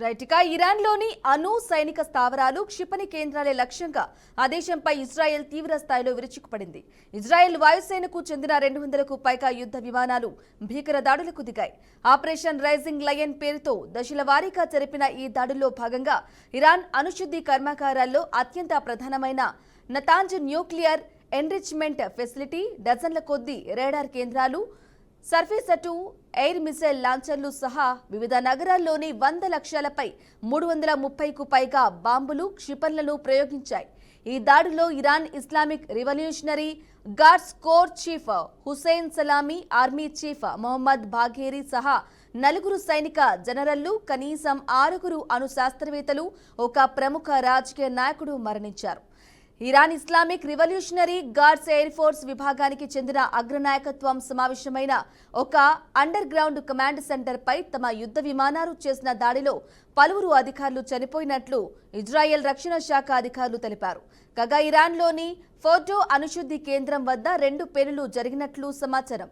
Right ఇక ఇరాన్లోని అణు సైనిక స్థావరాలు క్షిపణి కేంద్రాలే లక్ష్యంగా ఆ దేశంపై ఇజ్రాయెల్ తీవ్ర స్థాయిలో విరుచుకుపడింది. ఇజ్రాయెల్ వాయుసేనకు చెందిన 200కు పైగా యుద్ధ విమానాలు భీకర దాడులకు దిగాయి. ఆపరేషన్ రైజింగ్ లయన్ పేరుతో దశల వారీగా జరిపిన ఈ దాడుల్లో భాగంగా ఇరాన్ అణుశుద్ధి కర్మాగారాల్లో అత్యంత ప్రధానమైన నతాంజ్ న్యూక్లియర్ ఎన్రిచ్మెంట్ ఫెసిలిటీ, డజన్ల కొద్దీ రేడార్ కేంద్రాలు, సర్ఫేస్ టు ఎయిర్ మిసైల్ లాంచర్లు సహా వివిధ నగరాల్లోని 100 లక్ష్యాలపై 330కు పైగా బాంబులు, క్షిపణులను ప్రయోగించాయి. ఈ దాడిలో Iran Islamic Revolutionary Guards corps chief Hossein Salami, army chief Mohammad Bagheri సహా 4 సైనిక జనరళ్లు, కనీసం 6 అణు శాస్త్రవేత్తలు, ఒక ప్రముఖ రాజకీయ నాయకుడు మరణించారు. Iran Islamic Revolutionary guards air force విభాగానికి చెందిన అగ్రనాయకత్వం సమావేశమైన ఒక అండర్ గ్రౌండ్ కమాండ్ సెంటర్ పై తమ యుద్ధ విమానాలు చేసిన దాడిలో పలువురు అధికారులు చనిపోయినట్లు ఇజ్రాయెల్ రక్షణ శాఖ అధికారులు తెలిపారు. కాగా ఇరాన్లోని ఫోర్డో అణుశుద్ధి కేంద్రం వద్ద 2 పేలుళ్లు జరిగినట్లు సమాచారం.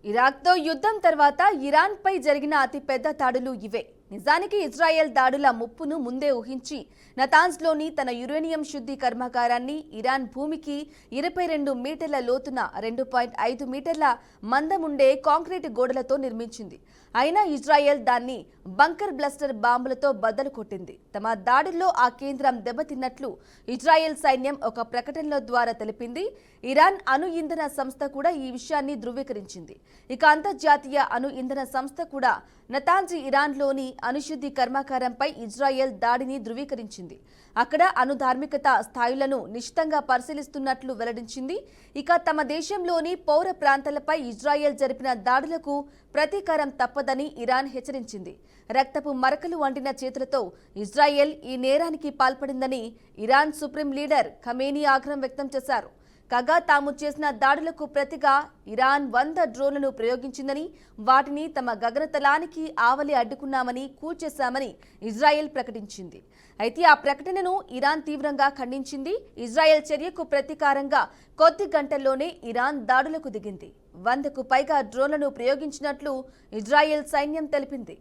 ఇరాక్తో యుద్ధం తర్వాత ఇరాన్పై జరిగిన అతిపెద్ద దాడులు ఇవే. నిజానికి ఇజ్రాయెల్ దాడుల ముప్పును ముందే ఊహించి నతాన్జ్లోని తన యురేనియం శుద్ధి కర్మాగారాన్ని ఇరాన్ భూమికి 22 మీటర్ల లోతున 2.5 మీటర్ల మందముండే కాంక్రీట్ గోడలతో నిర్మించింది. అయినా ఇజ్రాయెల్ దాన్ని బంకర్ బ్లస్టర్ బాంబులతో బద్దలు కొట్టింది. తమ దాడుల్లో ఆ కేంద్రం దెబ్బతిన్నట్లు ఇజ్రాయెల్ సైన్యం ఒక ప్రకటనల ద్వారా తెలిపింది. ఇరాన్ అణు ఇంధన సంస్థ కూడా ఈ విషయాన్ని ధృవీకరించింది. ఇక అంతర్జాతీయ అణు ఇంధన సంస్థ కూడా నతాంజ్ ఇరాన్లోని అణుశుద్ధి కర్మాగారంపై ఇజ్రాయెల్ దాడిని ధృవీకరించింది. అక్కడ అణు ధార్మికత స్థాయిలను నిశితంగా పరిశీలిస్తున్నట్లు వెల్లడించింది. ఇక తమ దేశంలోని పౌర ప్రాంతాలపై ఇజ్రాయెల్ జరిపిన దాడులకు ప్రతీకారం తప్పదని ఇరాన్ హెచ్చరించింది. రక్తపు మరకలు అంటిన చేతులతో ఇజ్రాయెల్ ఈ నేరానికి పాల్పడిందని ఇరాన్ సుప్రీం లీడర్ ఖమేనీ ఆగ్రహం వ్యక్తం చేశారు. కాగా తాము చేసిన దాడులకు ప్రతిగా ఇరాన్ 100 డ్రోన్లను ప్రయోగించిందని, వాటిని తమ గగనతలానికి ఆవలి అడ్డుకున్నామని, కూల్చేశామని ఇజ్రాయెల్ ప్రకటించింది. అయితే ఆ ప్రకటనను ఇరాన్ తీవ్రంగా ఖండించింది. ఇజ్రాయెల్ చర్యకు ప్రతీకారంగా కొద్ది గంటల్లోనే ఇరాన్ దాడులకు దిగింది. 100కు పైగా డ్రోన్లను ప్రయోగించినట్లు ఇజ్రాయెల్ సైన్యం తెలిపింది.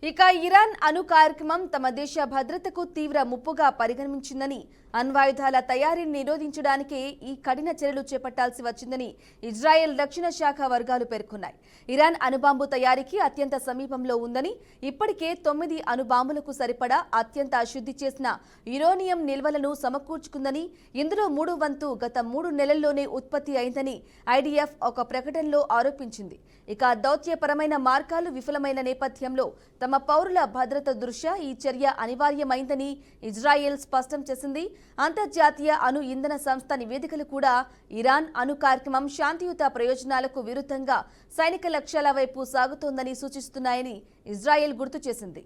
ఇక ఇరాన్ అణు కార్యక్రమం తమ దేశ భద్రతకు తీవ్ర ముప్పుగా పరిగణించిందని, అణ్వాయుధాల తయారీని నిరోధించడానికే ఈ కఠిన చర్యలు చేపట్టాల్సి వచ్చిందని ఇజ్రాయెల్ రక్షణ శాఖ వర్గాలు పేర్కొన్నాయి. ఇరాన్ అణుబాంబు తయారీకి అత్యంత సమీపంలో ఉందని, ఇప్పటికే 9 అణుబాంబులకు సరిపడా అత్యంత శుద్ధి చేసిన యురేనియం నిల్వలను సమకూర్చుకుందని, ఇందులో 3 వంతు గత 3 నెలల్లోనే ఉత్పత్తి అయిందని ఐడిఎఫ్ ఒక ప్రకటనలో ఆరోపించింది. ఇక దౌత్యపరమైన మార్గాలు విఫలమైన నేపథ్యంలో తమ పౌరుల భద్రత దృష్ట్యా ఈ చర్య అనివార్యమైందని ఇజ్రాయెల్ స్పష్టం చేసింది. అంతర్జాతీయ అణు ఇంధన సంస్థ నివేదికలు కూడా ఇరాన్ అణు కార్యక్రమం శాంతియుత ప్రయోజనాలకు విరుద్ధంగా సైనిక లక్ష్యాల వైపు సాగుతోందని సూచిస్తున్నాయని ఇజ్రాయెల్ గుర్తు చేసింది.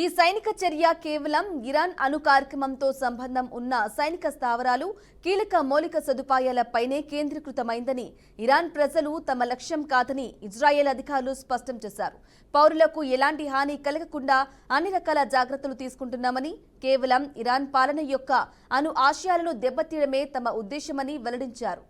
ఈ సైనిక చర్య కేవలం ఇరాన్ అణు కార్యక్రమంతో సంబంధం ఉన్న సైనిక స్థావరాలు, కీలక మౌలిక సదుపాయాలపైనే కేంద్రీకృతమైందని, ఇరాన్ ప్రజలు తమ లక్ష్యం కాదని ఇజ్రాయెల్ అధికారులు స్పష్టం చేశారు. పౌరులకు ఎలాంటి హాని కలగకుండా అన్ని రకాల జాగ్రత్తలు తీసుకుంటున్నామని, కేవలం ఇరాన్ పాలన యొక్క అణు ఆశయాలను దెబ్బతీయడమే తమ ఉద్దేశమని వెల్లడించారు.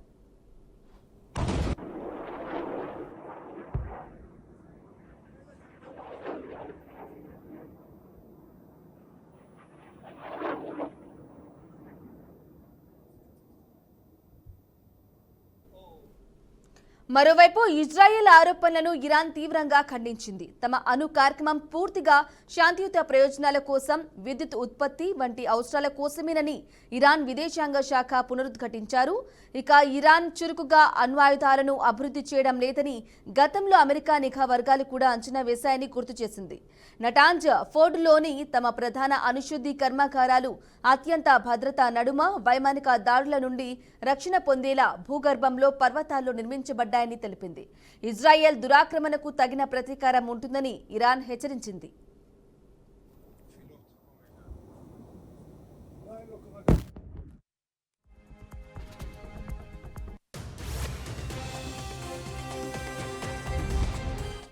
మరోవైపు ఇజ్రాయెల్ ఆరోపణలను ఇరాన్ తీవ్రంగా ఖండించింది. తమ అణు కార్యక్రమం పూర్తిగా శాంతియుత ప్రయోజనాల కోసం, విద్యుత్ ఉత్పత్తి వంటి అవసరాల కోసమేనని ఇరాన్ విదేశాంగ శాఖ పునరుద్ఘాటించారు. ఇక ఇరాన్ చురుకుగా అణ్వాయుధాలను అభివృద్ధి చేయడం లేదని గతంలో అమెరికా నిఘా వర్గాలు కూడా అంచనా వేశాయని గుర్తు చేసింది. నటాంజ్ ఫోర్డ్లోని తమ ప్రధాన అణుశుద్ధి కర్మాగారాలు అత్యంత భద్రతా నడుమ వైమానిక దాడుల నుండి రక్షణ పొందేలా భూగర్భంలో పర్వతాల్లో నిర్మించబడ్డాయని తెలిపింది. ఇజ్రాయెల్ దురాక్రమణకు తగిన ప్రతీకారం ఉంటుందని ఇరాన్ హెచ్చరించింది.